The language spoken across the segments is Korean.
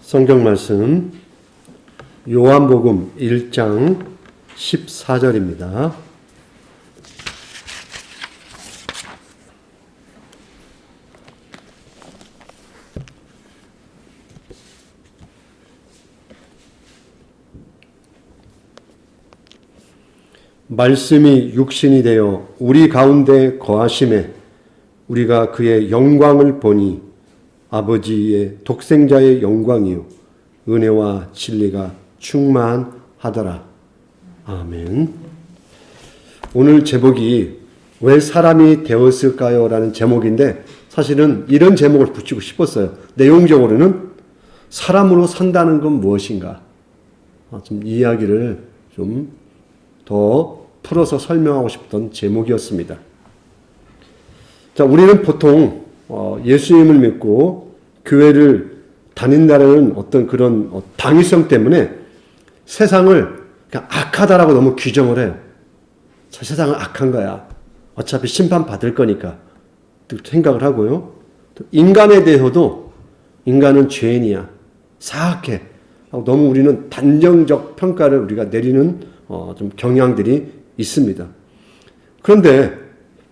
성경 말씀 요한복음 1장 14절입니다. 말씀이 육신이 되어 우리 가운데 거하심에 우리가 그의 영광을 보니 아버지의 독생자의 영광이요 은혜와 진리가 충만하더라. 아멘. 오늘 제목이 왜 사람이 되었을까요? 라는 제목인데 사실은 이런 제목을 붙이고 싶었어요. 내용적으로는 사람으로 산다는 건 무엇인가? 좀 이야기를 좀 더 풀어서 설명하고 싶던 제목이었습니다. 자, 우리는 보통 예수님을 믿고 교회를 다닌다는 어떤 그런 당위성 때문에 세상을 그냥 악하다라고 너무 규정을 해요. 저 세상은 악한 거야. 어차피 심판받을 거니까 생각을 하고요. 또 인간에 대해서도 인간은 죄인이야. 사악해. 너무 우리는 단정적 평가를 우리가 내리는 좀 경향들이 있습니다. 그런데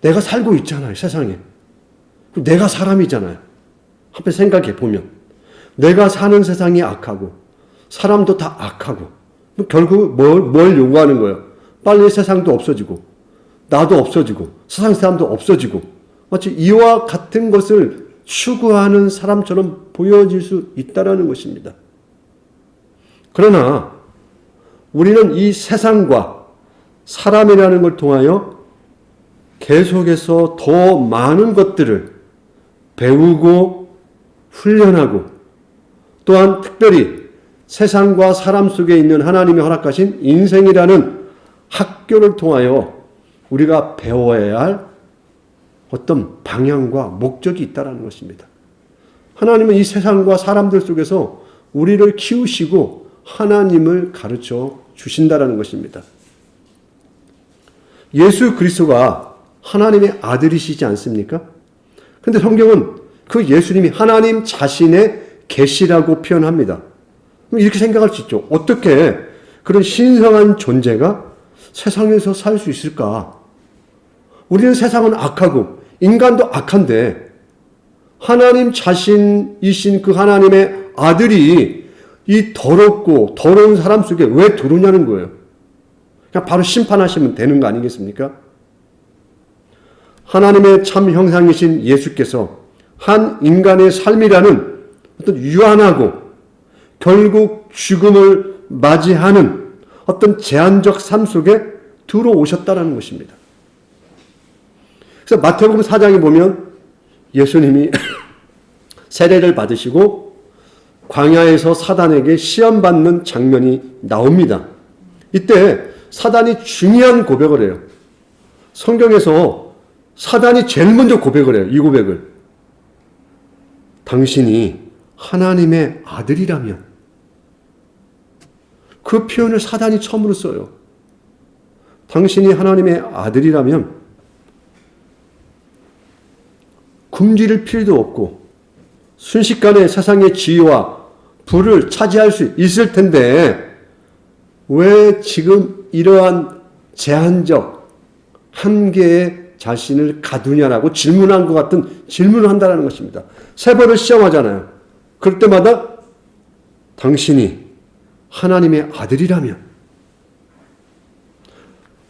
내가 살고 있잖아요, 세상에. 내가 사람이잖아요. 한번 생각해 보면 내가 사는 세상이 악하고 사람도 다 악하고 결국 뭘 요구하는 거예요? 빨리 세상도 없어지고 나도 없어지고 세상 사람도 없어지고 마치 이와 같은 것을 추구하는 사람처럼 보여질 수 있다는 것입니다. 그러나 우리는 이 세상과 사람이라는 걸 통하여 계속해서 더 많은 것들을 배우고 훈련하고 또한 특별히 세상과 사람 속에 있는 하나님이 허락하신 인생이라는 학교를 통하여 우리가 배워야 할 어떤 방향과 목적이 있다는 것입니다. 하나님은 이 세상과 사람들 속에서 우리를 키우시고 하나님을 가르쳐 주신다라는 것입니다. 예수 그리스도가 하나님의 아들이시지 않습니까? 그런데 성경은 그 예수님이 하나님 자신의 계시라고 표현합니다. 이렇게 생각할 수 있죠. 어떻게 그런 신성한 존재가 세상에서 살 수 있을까? 우리는 세상은 악하고 인간도 악한데 하나님 자신이신 그 하나님의 아들이 이 더럽고 더러운 사람 속에 왜 들어오냐는 거예요. 그냥 바로 심판하시면 되는 거 아니겠습니까? 하나님의 참 형상이신 예수께서 한 인간의 삶이라는 어떤 유한하고 결국 죽음을 맞이하는 어떤 제한적 삶 속에 들어오셨다는 것입니다. 그래서 마태복음 4장에 보면 예수님이 세례를 받으시고 광야에서 사단에게 시험받는 장면이 나옵니다. 이때 사단이 중요한 고백을 해요. 성경에서 사단이 제일 먼저 고백을 해요. 이 고백을. 당신이 하나님의 아들이라면. 그 표현을 사단이 처음으로 써요. 당신이 하나님의 아들이라면 굶주릴 필요도 없고 순식간에 세상의 지위와 부를 차지할 수 있을 텐데 왜 지금 이러한 제한적 한계에 자신을 가두냐라고 질문한 것 같은 질문을 한다는 것입니다. 세 번을 시험하잖아요. 그럴 때마다 당신이 하나님의 아들이라면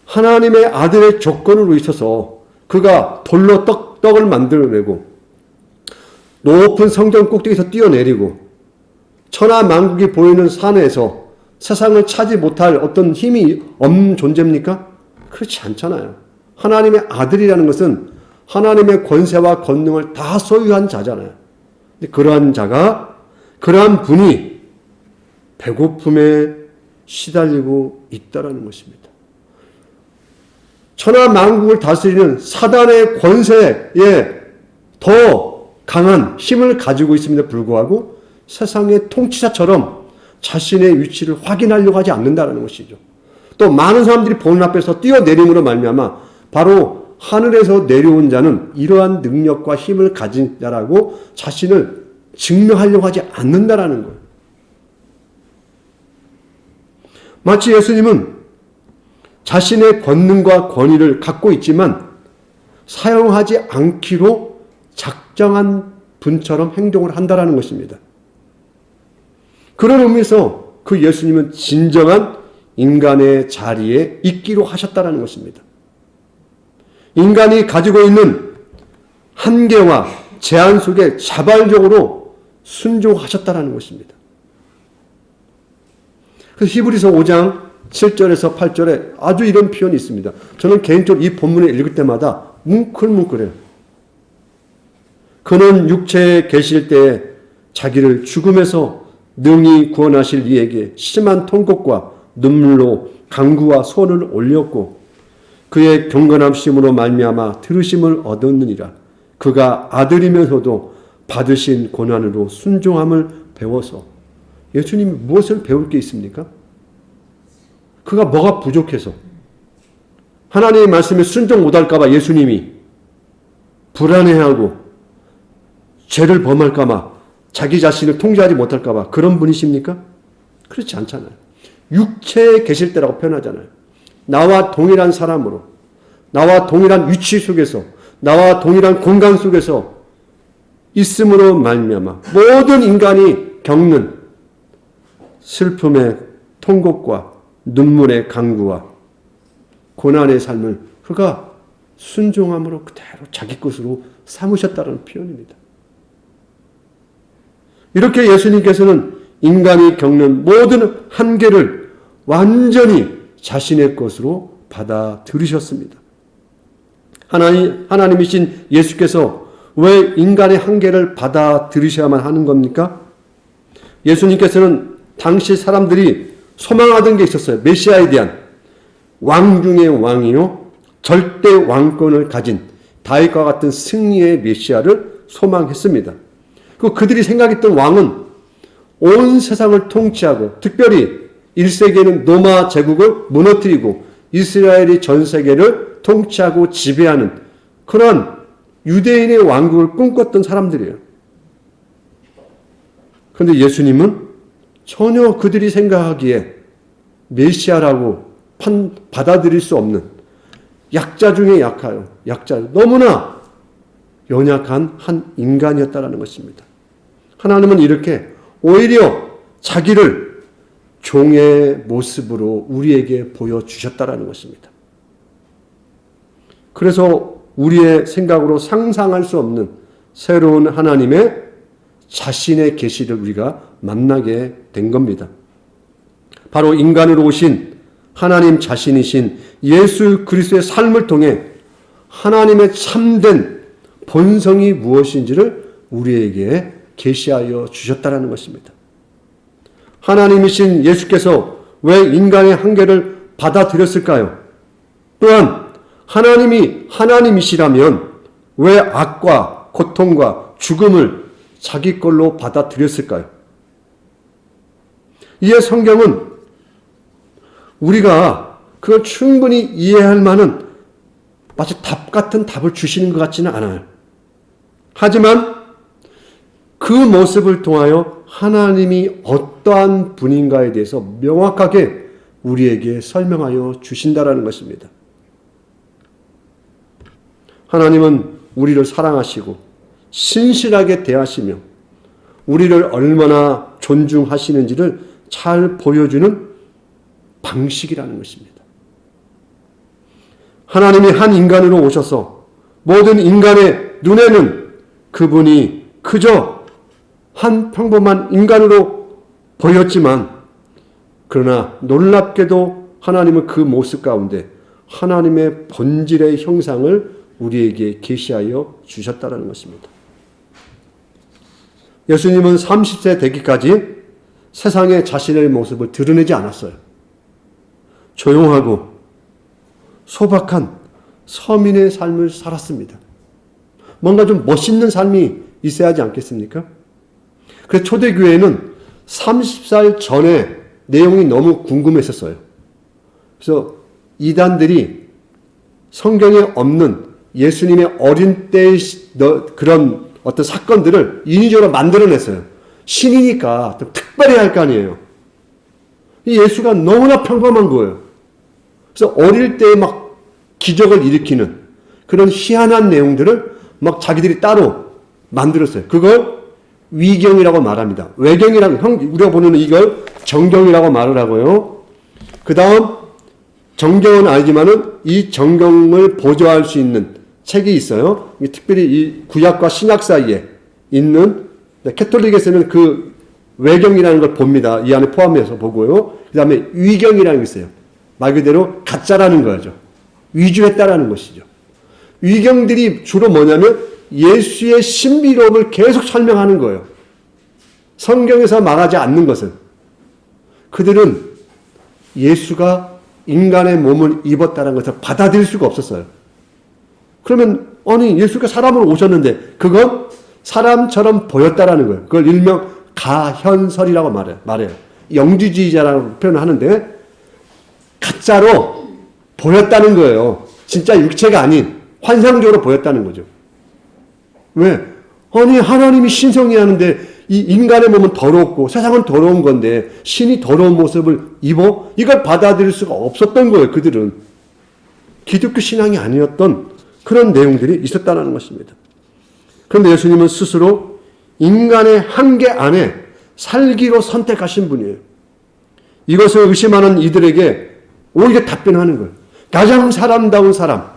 하나님의 아들의 조건으로 있어서 그가 돌로 떡을 만들어내고 높은 성전 꼭대기에서 뛰어내리고 천하만국이 보이는 산에서 세상을 차지 못할 어떤 힘이 없는 존재입니까? 그렇지 않잖아요. 하나님의 아들이라는 것은 하나님의 권세와 권능을 다 소유한 자잖아요. 근데 그러한 자가, 그러한 분이 배고픔에 시달리고 있다는 것입니다. 천하만국을 다스리는 사단의 권세에 더 강한 힘을 가지고 있음에도 불구하고 세상의 통치자처럼 자신의 위치를 확인하려고 하지 않는다는 것이죠. 또 많은 사람들이 보는 앞에서 뛰어내림으로 말미암아 바로 하늘에서 내려온 자는 이러한 능력과 힘을 가진 자라고 자신을 증명하려고 하지 않는다라는 거예요. 마치 예수님은 자신의 권능과 권위를 갖고 있지만 사용하지 않기로 작정한 분처럼 행동을 한다라는 것입니다. 그런 의미에서 그 예수님은 진정한 인간의 자리에 있기로 하셨다라는 것입니다. 인간이 가지고 있는 한계와 제한 속에 자발적으로 순종하셨다라는 것입니다. 그래서 히브리서 5장 7절에서 8절에 아주 이런 표현이 있습니다. 저는 개인적으로 이 본문을 읽을 때마다 뭉클뭉클해요. 그는 육체에 계실 때에 자기를 죽음에서 능히 구원하실 이에게 심한 통곡과 눈물로 간구와 손을 올렸고 그의 경건함심으로 말미암아 들으심을 얻었느니라. 그가 아들이면서도 받으신 고난으로 순종함을 배워서 예수님이 무엇을 배울 게 있습니까? 그가 뭐가 부족해서 하나님의 말씀에 순종 못할까 봐 예수님이 불안해하고 죄를 범할까 봐 자기 자신을 통제하지 못할까 봐 그런 분이십니까? 그렇지 않잖아요. 육체에 계실 때라고 표현하잖아요. 나와 동일한 사람으로, 나와 동일한 위치 속에서, 나와 동일한 공간 속에서 있음으로 말미암아 모든 인간이 겪는 슬픔의 통곡과 눈물의 간구와 고난의 삶을 그가 순종함으로 그대로 자기 것으로 삼으셨다는 표현입니다. 이렇게 예수님께서는 인간이 겪는 모든 한계를 완전히 자신의 것으로 받아들이셨습니다. 하나님이신 예수께서 왜 인간의 한계를 받아들이셔야만 하는 겁니까? 예수님께서는 당시 사람들이 소망하던 게 있었어요. 메시아에 대한 왕 중의 왕이요 절대 왕권을 가진 다윗과 같은 승리의 메시아를 소망했습니다. 그들이 생각했던 왕은 온 세상을 통치하고 특별히 1세기에는 로마 제국을 무너뜨리고 이스라엘이 전 세계를 통치하고 지배하는 그러한 유대인의 왕국을 꿈꿨던 사람들이에요. 그런데 예수님은 전혀 그들이 생각하기에 메시아라고 받아들일 수 없는 약자 중에 약하요. 너무나 연약한 한 인간이었다는 것입니다. 하나님은 이렇게 오히려 자기를 종의 모습으로 우리에게 보여주셨다는 것입니다. 그래서 우리의 생각으로 상상할 수 없는 새로운 하나님의 자신의 계시를 우리가 만나게 된 겁니다. 바로 인간으로 오신 하나님 자신이신 예수 그리스도의 삶을 통해 하나님의 참된 본성이 무엇인지를 우리에게 계시하여 주셨다는 것입니다. 하나님이신 예수께서 왜 인간의 한계를 받아들였을까요? 또한 하나님이 하나님이시라면 왜 악과 고통과 죽음을 자기 걸로 받아들였을까요? 이에 성경은 우리가 그걸 충분히 이해할 만한 마치 답 같은 답을 주시는 것 같지는 않아요. 하지만 그 모습을 통하여 하나님이 어떠한 분인가에 대해서 명확하게 우리에게 설명하여 주신다라는 것입니다. 하나님은 우리를 사랑하시고 신실하게 대하시며 우리를 얼마나 존중하시는지를 잘 보여주는 방식이라는 것입니다. 하나님이 한 인간으로 오셔서 모든 인간의 눈에는 그분이 그저 한 평범한 인간으로 보였지만 그러나 놀랍게도 하나님은 그 모습 가운데 하나님의 본질의 형상을 우리에게 계시하여 주셨다는 것입니다. 예수님은 30세 되기까지 세상에 자신의 모습을 드러내지 않았어요. 조용하고 소박한 서민의 삶을 살았습니다. 뭔가 좀 멋있는 삶이 있어야 하지 않겠습니까? 그래서 초대교회는 30살 전에 내용이 너무 궁금했었어요. 그래서 이단들이 성경에 없는 예수님의 어린 때의 그런 어떤 사건들을 인위적으로 만들어냈어요. 신이니까 좀 특별히 할 거 아니에요. 이 예수가 너무나 평범한 거예요. 그래서 어릴 때 막 기적을 일으키는 그런 희한한 내용들을 막 자기들이 따로 만들었어요. 그걸 위경이라고 말합니다. 외경이라고, 우리가 보는 이걸 정경이라고 말을 하고요. 그 다음, 정경은 아니지만은 이 정경을 보조할 수 있는 책이 있어요. 특별히 이 구약과 신약 사이에 있는, 캐톨릭에서는 그 외경이라는 걸 봅니다. 이 안에 포함해서 보고요. 그 다음에 위경이라는 게 있어요. 말 그대로 가짜라는 거죠. 위조했다라는 것이죠. 위경들이 주로 뭐냐면 예수의 신비로움을 계속 설명하는 거예요. 성경에서 말하지 않는 것은. 그들은 예수가 인간의 몸을 입었다는 것을 받아들일 수가 없었어요. 그러면 아니 예수가 사람으로 오셨는데 그건 사람처럼 보였다라는 거예요. 그걸 일명 가현설이라고 말해요. 영지주의자라고 표현을 하는데 가짜로 보였다는 거예요. 진짜 육체가 아닌 환상적으로 보였다는 거죠. 왜? 아니 하나님이 신성이 하는데 이 인간의 몸은 더럽고 세상은 더러운 건데 신이 더러운 모습을 입어? 이걸 받아들일 수가 없었던 거예요. 그들은. 기독교 신앙이 아니었던 그런 내용들이 있었다는 것입니다. 그런데 예수님은 스스로 인간의 한계 안에 살기로 선택하신 분이에요. 이것을 의심하는 이들에게 오히려 답변하는 거예요. 가장 사람다운 사람.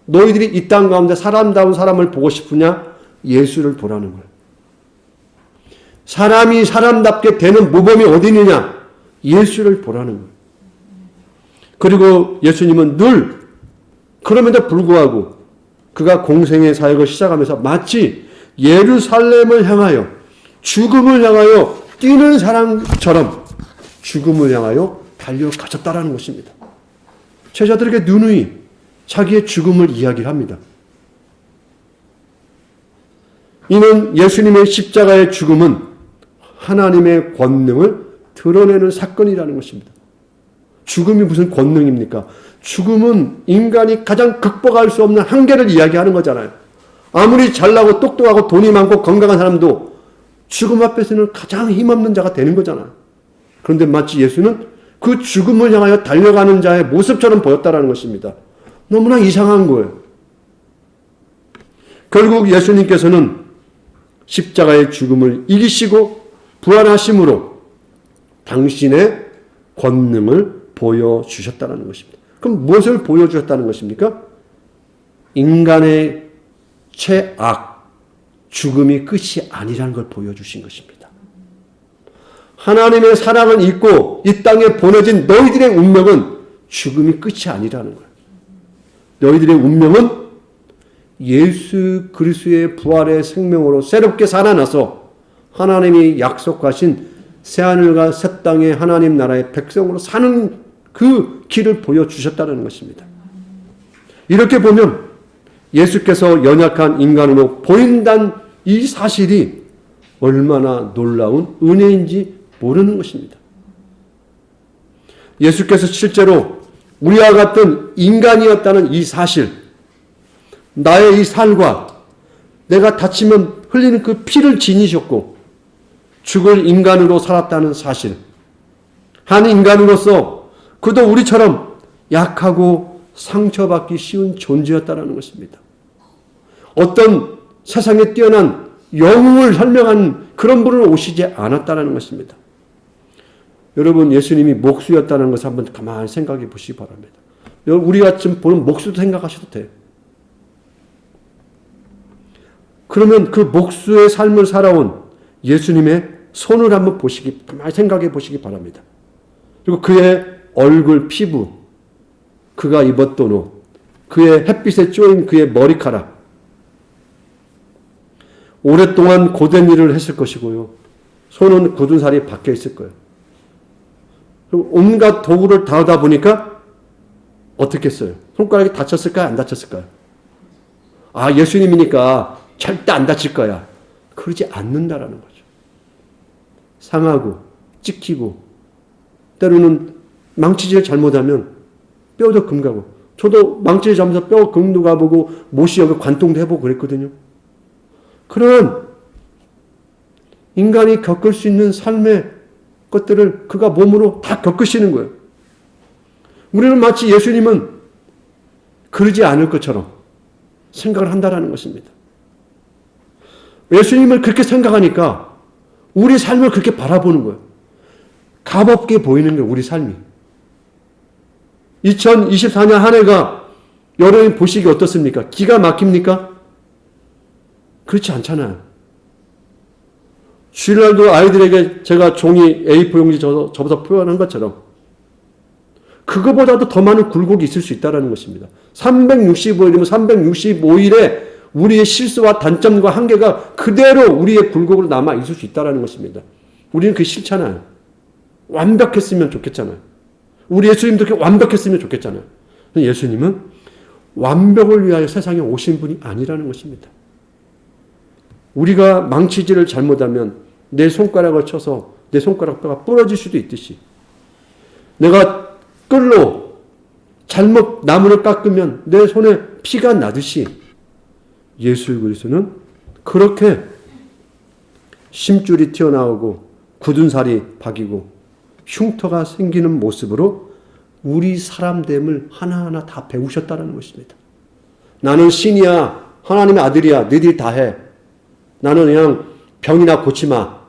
너희들이 이 땅 가운데 사람다운 사람을 보고 싶으냐? 예수를 보라는 거예요. 사람이 사람답게 되는 모범이 어디 있느냐? 예수를 보라는 거예요. 그리고 예수님은 늘 그럼에도 불구하고 그가 공생의 사역을 시작하면서 마치 예루살렘을 향하여 죽음을 향하여 뛰는 사람처럼 죽음을 향하여 달려가셨다라는 것입니다. 제자들에게 누누이 자기의 죽음을 이야기합니다. 이는 예수님의 십자가의 죽음은 하나님의 권능을 드러내는 사건이라는 것입니다. 죽음이 무슨 권능입니까? 죽음은 인간이 가장 극복할 수 없는 한계를 이야기하는 거잖아요. 아무리 잘나고 똑똑하고 돈이 많고 건강한 사람도 죽음 앞에서는 가장 힘없는 자가 되는 거잖아요. 그런데 마치 예수는 그 죽음을 향하여 달려가는 자의 모습처럼 보였다는 것입니다. 너무나 이상한 거예요. 결국 예수님께서는 십자가의 죽음을 이기시고 부활하심으로 당신의 권능을 보여주셨다는 것입니다. 그럼 무엇을 보여주셨다는 것입니까? 인간의 최악, 죽음이 끝이 아니라는 걸 보여주신 것입니다. 하나님의 사랑을 잊고 이 땅에 보내진 너희들의 운명은 죽음이 끝이 아니라는 거예요. 너희들의 운명은 예수 그리스도의 부활의 생명으로 새롭게 살아나서 하나님이 약속하신 새하늘과 새 땅의 하나님 나라의 백성으로 사는 그 길을 보여주셨다는 것입니다. 이렇게 보면 예수께서 연약한 인간으로 보인다는 이 사실이 얼마나 놀라운 은혜인지 모르는 것입니다. 예수께서 실제로 우리와 같은 인간이었다는 이 사실, 나의 이 살과 내가 다치면 흘리는 그 피를 지니셨고 죽을 인간으로 살았다는 사실, 한 인간으로서 그도 우리처럼 약하고 상처받기 쉬운 존재였다는 것입니다. 어떤 세상에 뛰어난 영웅을 설명한 그런 분은 오시지 않았다는 것입니다. 여러분, 예수님이 목수였다는 것을 한번 가만히 생각해 보시기 바랍니다. 우리가 지금 보는 목수도 생각하셔도 돼요. 그러면 그 목수의 삶을 살아온 예수님의 손을 한번 가만히 생각해 보시기 바랍니다. 그리고 그의 얼굴, 피부, 그가 입었던 옷, 그의 햇빛에 쪼인 그의 머리카락, 오랫동안 고된 일을 했을 것이고요. 손은 굳은 살이 박혀 있을 거예요. 그리고 온갖 도구를 다 하다 보니까 어떻게 했어요? 손가락이 다쳤을까요? 안 다쳤을까요? 아, 예수님이니까 절대 안 다칠 거야. 그러지 않는다라는 거죠. 상하고 찍히고 때로는 망치질 잘못하면 뼈도 금가고, 저도 망치질 잘못해서 뼈 금도 가보고 못이 여기 관통도 해보고 그랬거든요. 그런 인간이 겪을 수 있는 삶의 것들을 그가 몸으로 다 겪으시는 거예요. 우리는 마치 예수님은 그러지 않을 것처럼 생각을 한다라는 것입니다. 예수님을 그렇게 생각하니까 우리 삶을 그렇게 바라보는 거예요. 값없게 보이는 거예요, 우리 삶이. 2024년 한 해가 여러분 보시기 어떻습니까? 기가 막힙니까? 그렇지 않잖아요. 주일날도 아이들에게 제가 종이 A4 용지 접어서 표현한 것처럼 그거보다도 더 많은 굴곡이 있을 수 있다는 것입니다. 365일이면 365일에 우리의 실수와 단점과 한계가 그대로 우리의 굴곡으로 남아 있을 수 있다는 것입니다. 우리는 그게 싫잖아요. 완벽했으면 좋겠잖아요. 우리 예수님도 그렇게 완벽했으면 좋겠잖아요. 예수님은 완벽을 위하여 세상에 오신 분이 아니라는 것입니다. 우리가 망치질을 잘못하면 내 손가락을 쳐서 내 손가락 뼈가 부러질 수도 있듯이 내가 끌로 잘못 나무를 깎으면 내 손에 피가 나듯이 예수 그리스도는 그렇게 심줄이 튀어나오고 굳은 살이 박이고 흉터가 생기는 모습으로 우리 사람됨을 하나하나 다 배우셨다는 것입니다. 나는 신이야, 하나님의 아들이야, 너희들이 다 해. 나는 그냥 병이나 고치마,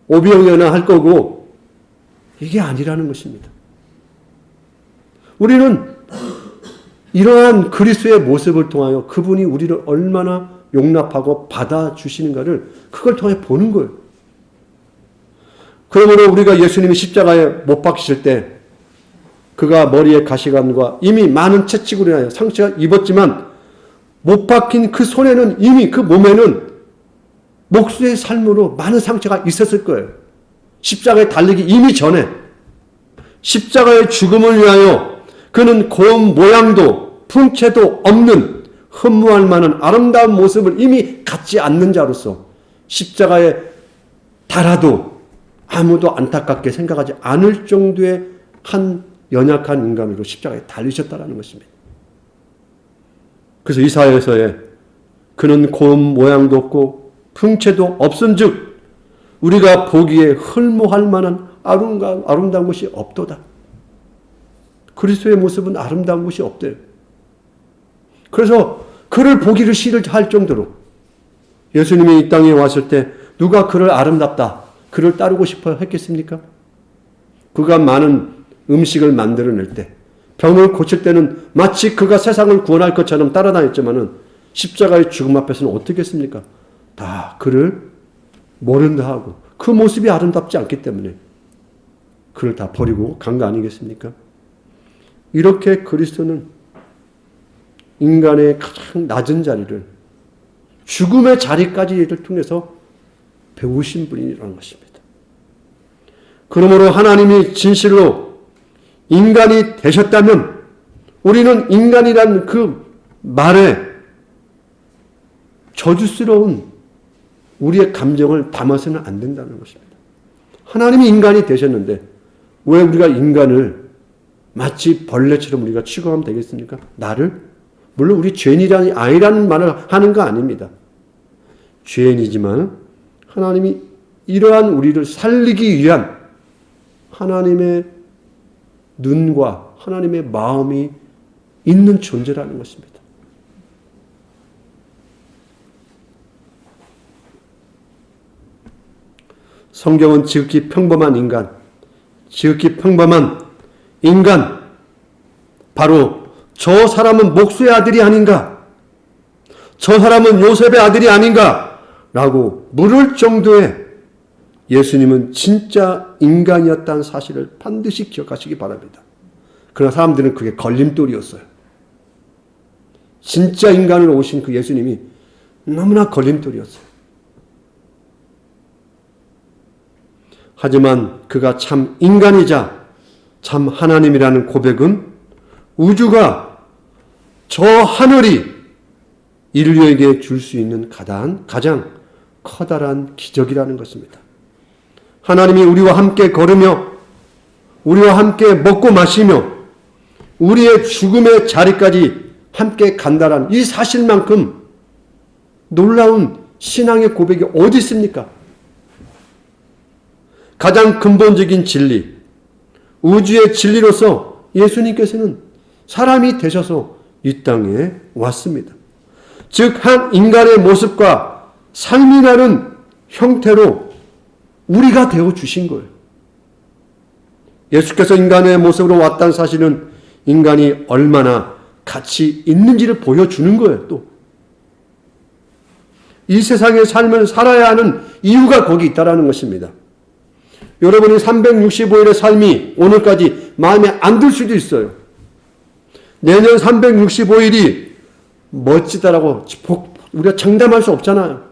오병이어나 할 거고 이게 아니라는 것입니다. 우리는 이러한 그리스도의 모습을 통하여 그분이 우리를 얼마나 용납하고 받아주시는가를 그걸 통해 보는 거예요. 그러므로 우리가 예수님이 십자가에 못 박히실 때 그가 머리에 가시관과 이미 많은 채찍으로 인하여 상처가 입었지만 못 박힌 그 손에는 이미 그 몸에는 목수의 삶으로 많은 상처가 있었을 거예요. 십자가에 달리기 이미 전에 십자가의 죽음을 위하여 그는 고음 모양도 풍채도 없는 흠모할 만한 아름다운 모습을 이미 갖지 않는 자로서 십자가에 달아도 아무도 안타깝게 생각하지 않을 정도의 한 연약한 인간으로 십자가에 달리셨다는 것입니다. 그래서 이사야서에 그는 고음 모양도 없고 풍채도 없은즉 우리가 보기에 흠모할 만한 아름다운 것이 없도다. 그리스도의 모습은 아름다운 것이 없대요. 그래서 그를 보기를 싫어할 정도로 예수님이 이 땅에 왔을 때 누가 그를 아름답다, 그를 따르고 싶어 했겠습니까? 그가 많은 음식을 만들어낼 때, 병을 고칠 때는 마치 그가 세상을 구원할 것처럼 따라다녔지만은 십자가의 죽음 앞에서는 어떻게 했습니까? 다 그를 모른다 하고 그 모습이 아름답지 않기 때문에 그를 다 버리고 간 거 아니겠습니까? 이렇게 그리스도는 인간의 가장 낮은 자리를 죽음의 자리까지를 통해서 배우신 분이라는 것입니다. 그러므로 하나님이 진실로 인간이 되셨다면 우리는 인간이란 그 말에 저주스러운 우리의 감정을 담아서는 안 된다는 것입니다. 하나님이 인간이 되셨는데 왜 우리가 인간을 마치 벌레처럼 우리가 취급하면 되겠습니까? 나를? 물론 우리 죄인이라는 아니라는 말을 하는 거 아닙니다. 죄인이지만 하나님이 이러한 우리를 살리기 위한 하나님의 눈과 하나님의 마음이 있는 존재라는 것입니다. 성경은 지극히 평범한 인간, 지극히 평범한 인간, 바로 저 사람은 목수의 아들이 아닌가? 저 사람은 요셉의 아들이 아닌가? 라고 물을 정도의 예수님은 진짜 인간이었다는 사실을 반드시 기억하시기 바랍니다. 그러나 사람들은 그게 걸림돌이었어요. 진짜 인간으로 오신 그 예수님이 너무나 걸림돌이었어요. 하지만 그가 참 인간이자 참 하나님이라는 고백은 우주가 저 하늘이 인류에게 줄 수 있는 가장 커다란 기적이라는 것입니다. 하나님이 우리와 함께 걸으며 우리와 함께 먹고 마시며 우리의 죽음의 자리까지 함께 간다는 이 사실만큼 놀라운 신앙의 고백이 어디 있습니까? 가장 근본적인 진리, 우주의 진리로서 예수님께서는 사람이 되셔서 이 땅에 왔습니다. 즉, 한 인간의 모습과 삶이라는 형태로 우리가 되어 주신 거예요. 예수께서 인간의 모습으로 왔다는 사실은 인간이 얼마나 가치 있는지를 보여주는 거예요, 또. 이 세상의 삶을 살아야 하는 이유가 거기 있다는 것입니다. 여러분이 365일의 삶이 오늘까지 마음에 안 들 수도 있어요. 내년 365일이 멋지다라고 우리가 장담할 수 없잖아요.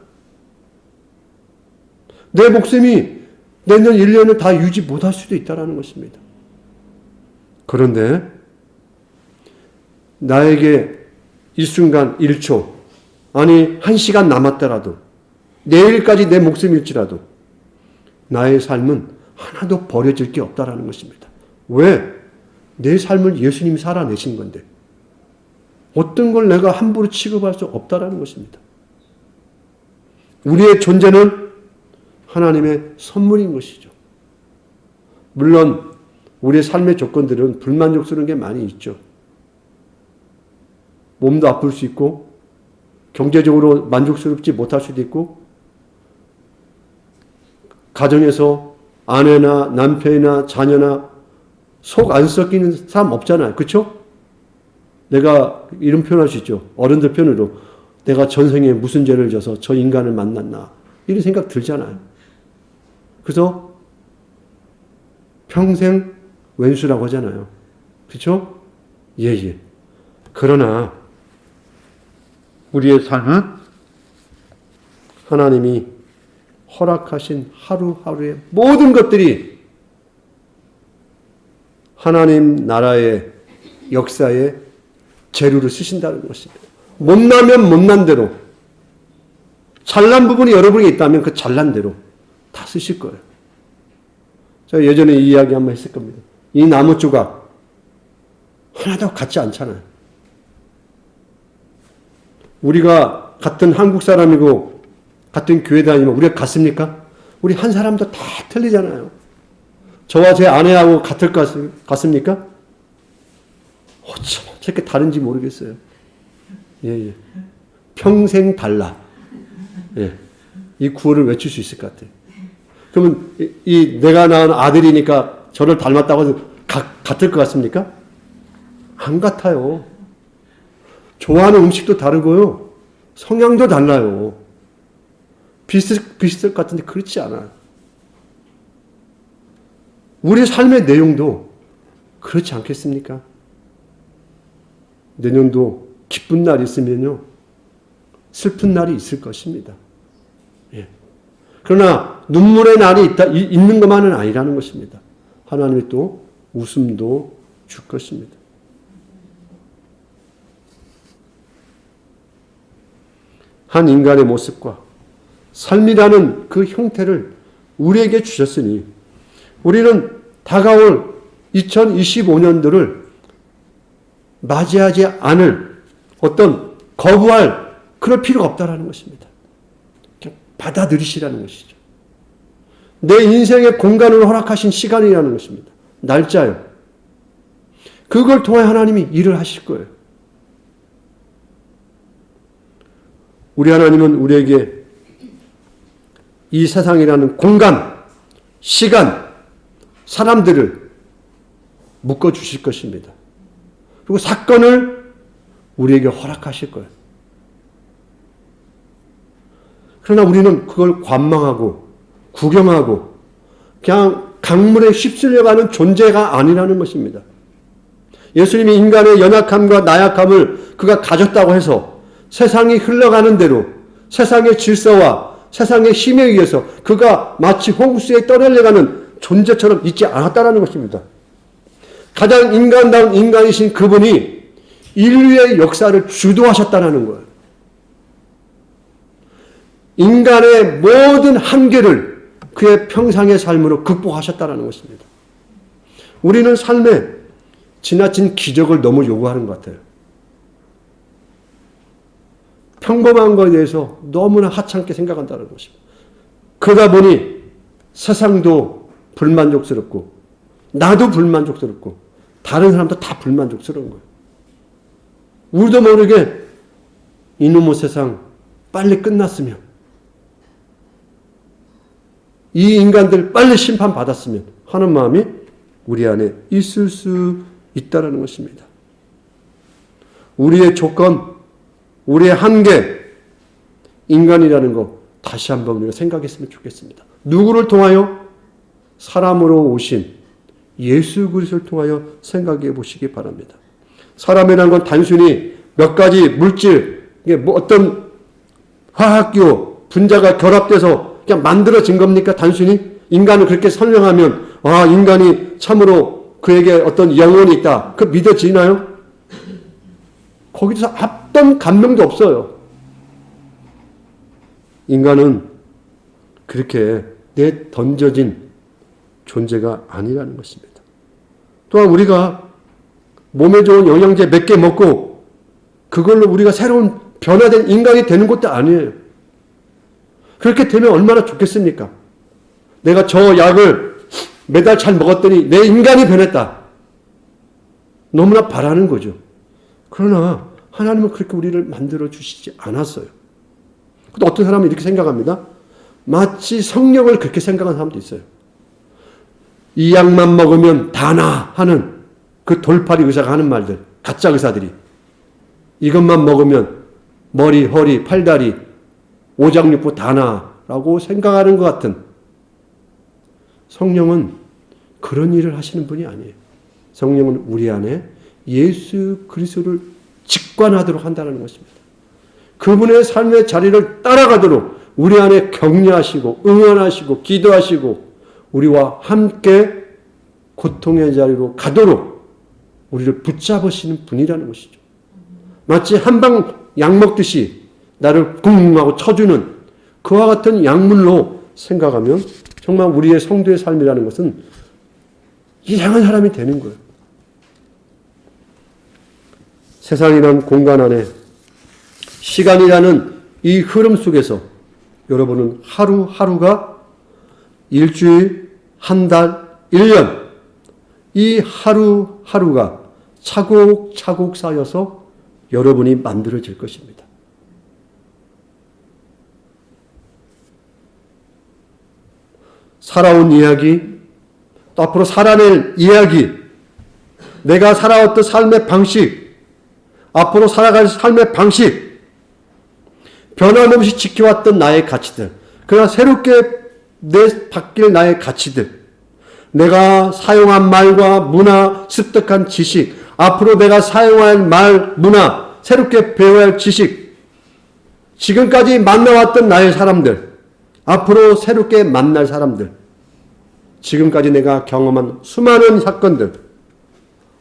내 목숨이 내년 1년을 다 유지 못할 수도 있다는 것입니다. 그런데 나에게 이 순간 1초, 아니 1시간 남았더라도, 내일까지 내 목숨일지라도 나의 삶은 하나도 버려질 게 없다는 것입니다. 왜? 내 삶을 예수님이 살아내신 건데 어떤 걸 내가 함부로 취급할 수 없다는 것입니다. 우리의 존재는 하나님의 선물인 것이죠. 물론 우리의 삶의 조건들은 불만족스러운 게 많이 있죠. 몸도 아플 수 있고 경제적으로 만족스럽지 못할 수도 있고 가정에서 아내나 남편이나 자녀나 속 안 썩이는 사람 없잖아요. 그렇죠? 내가 이런 표현할 수 있죠. 어른들 표현으로 내가 전생에 무슨 죄를 져서 저 인간을 만났나 이런 생각 들잖아요. 그래서 평생 왼수라고 하잖아요. 그렇죠? 예. 그러나 우리의 삶은 하나님이 허락하신 하루하루의 모든 것들이 하나님 나라의 역사에 재료를 쓰신다는 것입니다. 못나면 못난 대로, 잘난 부분이 여러분에게 있다면 그 잘난 대로 다 쓰실 거예요. 제가 예전에 이 이야기 한번 했을 겁니다. 이 나무 조각 하나도 같지 않잖아요. 우리가 같은 한국 사람이고 같은 교회 다니면 우리가 같습니까? 우리 한 사람도 다 틀리잖아요. 저와 제 아내하고 같을 것 같습니까? 어쩜 저렇게 다른지 모르겠어요. 예. 평생 달라. 예. 이 구호를 외칠 수 있을 것 같아요. 그러면 이 내가 낳은 아들이니까 저를 닮았다고 해서 같을 것 같습니까? 안 같아요. 좋아하는 음식도 다르고요. 성향도 달라요. 비슷할 것 같은데 그렇지 않아요. 우리 삶의 내용도 그렇지 않겠습니까? 내년도 기쁜 날이 있으면요. 슬픈 날이 있을 것입니다. 예. 그러나 눈물의 날이 있는 것만은 아니라는 것입니다. 하나님이 또 웃음도 줄 것입니다. 한 인간의 모습과 삶이라는 그 형태를 우리에게 주셨으니 우리는 다가올 2025년도를 맞이하지 않을 어떤 거부할 그럴 필요가 없다는 것입니다. 그냥 받아들이시라는 것이죠. 내 인생의 공간을 허락하신 시간이라는 것입니다. 날짜요. 그걸 통해 하나님이 일을 하실 거예요. 우리 하나님은 우리에게 이 세상이라는 공간, 시간, 사람들을 묶어주실 것입니다. 그리고 사건을 우리에게 허락하실 거예요. 그러나 우리는 그걸 관망하고 구경하고 그냥 강물에 휩쓸려가는 존재가 아니라는 것입니다. 예수님이 인간의 연약함과 나약함을 그가 가졌다고 해서 세상이 흘러가는 대로 세상의 질서와 세상의 힘에 의해서 그가 마치 홍수에 떠내려가는 존재처럼 있지 않았다는 것입니다. 가장 인간다운 인간이신 그분이 인류의 역사를 주도하셨다는 거예요. 인간의 모든 한계를 그의 평상의 삶으로 극복하셨다는 것입니다. 우리는 삶에 지나친 기적을 너무 요구하는 것 같아요. 평범한 것에 대해서 너무나 하찮게 생각한다는 것입니다. 그러다 보니 세상도 불만족스럽고 나도 불만족스럽고 다른 사람도 다 불만족스러운 거예요. 우리도 모르게 이놈의 세상 빨리 끝났으면, 이 인간들 빨리 심판받았으면 하는 마음이 우리 안에 있을 수 있다는 것입니다. 우리의 조건, 우리의 한계, 인간이라는 거 다시 한번 우리가 생각했으면 좋겠습니다. 누구를 통하여? 사람으로 오신 예수 그리스도를 통하여 생각해 보시기 바랍니다. 사람이라는 건 단순히 몇 가지 물질, 어떤 화학기호, 분자가 결합돼서 그냥 만들어진 겁니까? 단순히? 인간을 그렇게 설명하면 인간이 참으로 그에게 어떤 영혼이 있다. 그 믿어지나요? 거기서 어떤 감명도 없어요. 인간은 그렇게 내던져진 존재가 아니라는 것입니다. 또한 우리가 몸에 좋은 영양제 몇 개 먹고 그걸로 우리가 새로운 변화된 인간이 되는 것도 아니에요. 그렇게 되면 얼마나 좋겠습니까? 내가 저 약을 매달 잘 먹었더니 내 인간이 변했다. 너무나 바라는 거죠. 그러나 하나님은 그렇게 우리를 만들어 주시지 않았어요. 또 어떤 사람은 이렇게 생각합니다. 마치 성령을 그렇게 생각하는 사람도 있어요. 이 약만 먹으면 다나 하는 그 돌팔이 의사가 하는 말들, 가짜 의사들이 이것만 먹으면 머리, 허리, 팔다리, 오장육부 다나라고 생각하는 것 같은, 성령은 그런 일을 하시는 분이 아니에요. 성령은 우리 안에 예수 그리스도를 직관하도록 한다는 것입니다. 그분의 삶의 자리를 따라가도록 우리 안에 격려하시고 응원하시고 기도하시고 우리와 함께 고통의 자리로 가도록 우리를 붙잡으시는 분이라는 것이죠. 마치 한방 약 먹듯이 나를 쿵하고 쳐주는 그와 같은 약물로 생각하면 정말 우리의 성도의 삶이라는 것은 이상한 사람이 되는 거예요. 세상이란 공간 안에 시간이라는 이 흐름 속에서 여러분은 하루하루가 일주일, 한 달, 1년 이 하루하루가 차곡차곡 쌓여서 여러분이 만들어질 것입니다. 살아온 이야기, 또 앞으로 살아낼 이야기, 내가 살아왔던 삶의 방식, 앞으로 살아갈 삶의 방식, 변함없이 지켜왔던 나의 가치들, 그러나 새롭게 바뀔 나의 가치들, 내가 사용한 말과 문화, 습득한 지식, 앞으로 내가 사용할 말, 문화, 새롭게 배워야 할 지식, 지금까지 만나왔던 나의 사람들, 앞으로 새롭게 만날 사람들, 지금까지 내가 경험한 수많은 사건들,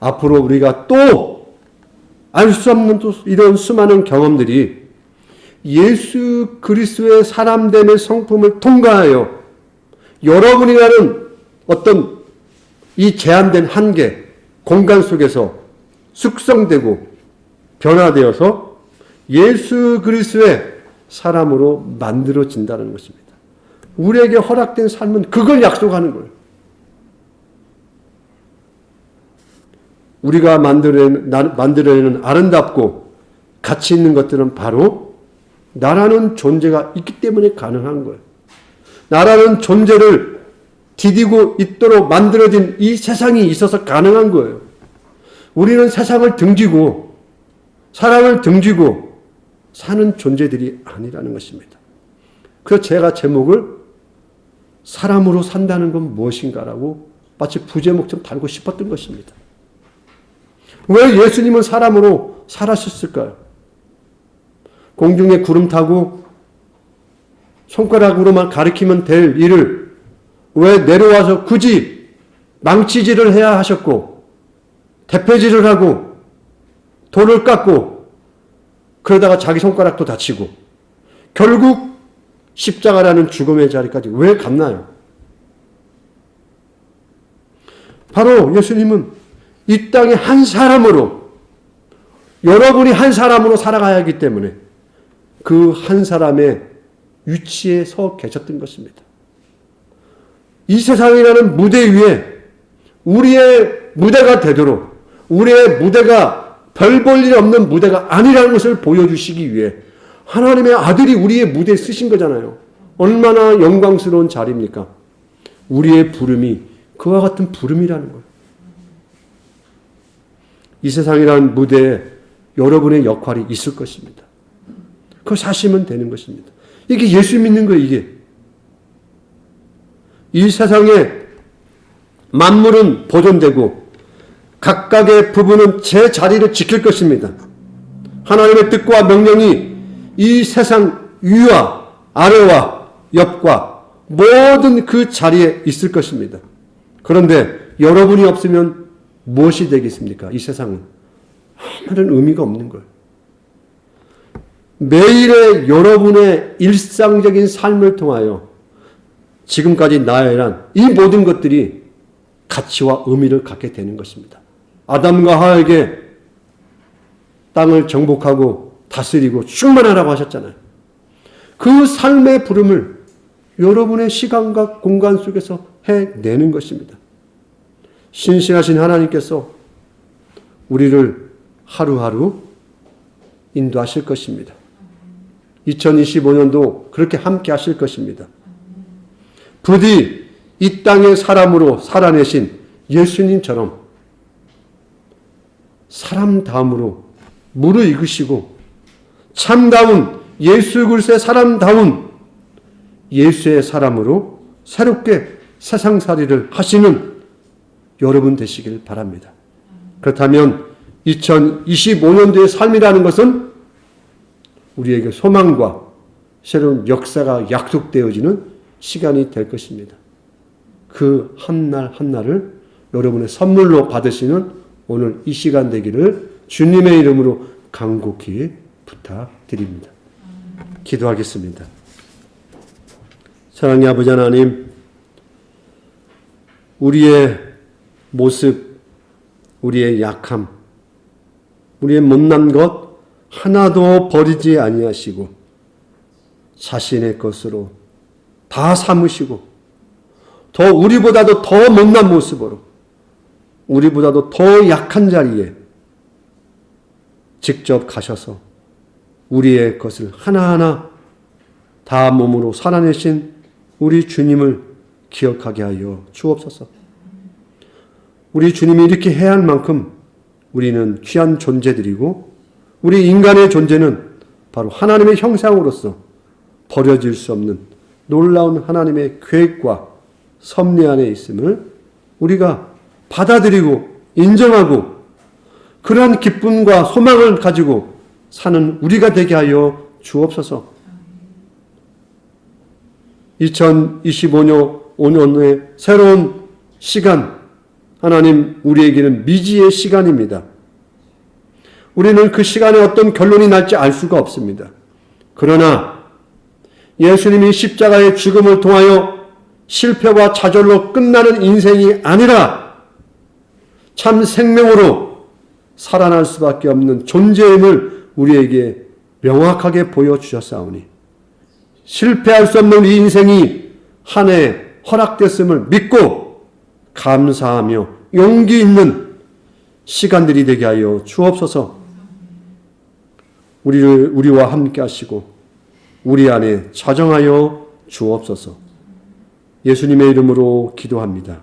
앞으로 우리가 또 알 수 없는 또 이런 수많은 경험들이 예수 그리스도의 사람됨의 성품을 통과하여 여러분이라는 어떤 이 제한된 한계, 공간 속에서 숙성되고 변화되어서 예수 그리스도의 사람으로 만들어진다는 것입니다. 우리에게 허락된 삶은 그걸 약속하는 거예요. 우리가 만들어내는 아름답고 가치 있는 것들은 바로 나라는 존재가 있기 때문에 가능한 거예요. 나라는 존재를 디디고 있도록 만들어진 이 세상이 있어서 가능한 거예요. 우리는 세상을 등지고 사람을 등지고 사는 존재들이 아니라는 것입니다. 그래서 제가 제목을 사람으로 산다는 건 무엇인가라고 마치 부제목처럼 달고 싶었던 것입니다. 왜 예수님은 사람으로 살아셨을까요? 공중에 구름 타고 손가락으로만 가리키면 될 일을 왜 내려와서 굳이 망치질을 해야 하셨고 대패질을 하고 돌을 깎고 그러다가 자기 손가락도 다치고 결국 십자가라는 죽음의 자리까지 왜 갔나요? 바로 예수님은 이 땅에 한 사람으로, 여러분이 한 사람으로 살아가야 하기 때문에 그 한 사람의 위치에 서 계셨던 것입니다. 이 세상이라는 무대 위에 우리의 무대가 되도록, 우리의 무대가 별 볼 일 없는 무대가 아니라는 것을 보여주시기 위해 하나님의 아들이 우리의 무대에 쓰신 거잖아요. 얼마나 영광스러운 자리입니까? 우리의 부름이 그와 같은 부름이라는 거예요. 이 세상이라는 무대에 여러분의 역할이 있을 것입니다. 그거 사시면 되는 것입니다. 이게 예수 믿는 거예요, 이게. 이 세상에 만물은 보존되고 각각의 부분은 제 자리를 지킬 것입니다. 하나님의 뜻과 명령이 이 세상 위와 아래와 옆과 모든 그 자리에 있을 것입니다. 그런데 여러분이 없으면 무엇이 되겠습니까? 이 세상은 아무런 의미가 없는 거예요. 매일의 여러분의 일상적인 삶을 통하여 지금까지 나열한 이 모든 것들이 가치와 의미를 갖게 되는 것입니다. 아담과 하와에게 땅을 정복하고 다스리고 충만하라고 하셨잖아요. 그 삶의 부름을 여러분의 시간과 공간 속에서 해내는 것입니다. 신실하신 하나님께서 우리를 하루하루 인도하실 것입니다. 2025년도 그렇게 함께 하실 것입니다. 부디 이 땅의 사람으로 살아내신 예수님처럼 사람다움으로 무르익으시고 참다운 예수 그리스도의 사람다운 예수의 사람으로 새롭게 세상살이를 하시는 여러분 되시길 바랍니다. 그렇다면 2025년도의 삶이라는 것은 우리에게 소망과 새로운 역사가 약속되어지는 시간이 될 것입니다. 그 한날 한날을 여러분의 선물로 받으시는 오늘 이 시간 되기를 주님의 이름으로 간곡히 부탁드립니다. 기도하겠습니다. 사랑의 아버지 하나님, 우리의 모습, 우리의 약함, 우리의 못난 것 하나도 버리지 아니하시고 자신의 것으로 다 삼으시고 더 우리보다도 더 못난 모습으로 우리보다도 더 약한 자리에 직접 가셔서 우리의 것을 하나하나 다 몸으로 살아내신 우리 주님을 기억하게 하여 주옵소서. 우리 주님이 이렇게 해야 할 만큼 우리는 귀한 존재들이고 우리 인간의 존재는 바로 하나님의 형상으로서 버려질 수 없는 놀라운 하나님의 계획과 섭리 안에 있음을 우리가 받아들이고 인정하고 그러한 기쁨과 소망을 가지고 사는 우리가 되게 하여 주옵소서. 2025년의 새로운 시간, 하나님 우리에게는 미지의 시간입니다. 우리는 그 시간에 어떤 결론이 날지 알 수가 없습니다. 그러나 예수님이 십자가의 죽음을 통하여 실패와 좌절로 끝나는 인생이 아니라 참 생명으로 살아날 수밖에 없는 존재임을 우리에게 명확하게 보여주셨사오니 실패할 수 없는 이 인생이 한 해 허락됐음을 믿고 감사하며 용기 있는 시간들이 되게 하여 주옵소서. 우리와 함께 하시고 우리 안에 자정하여 주옵소서. 예수님의 이름으로 기도합니다.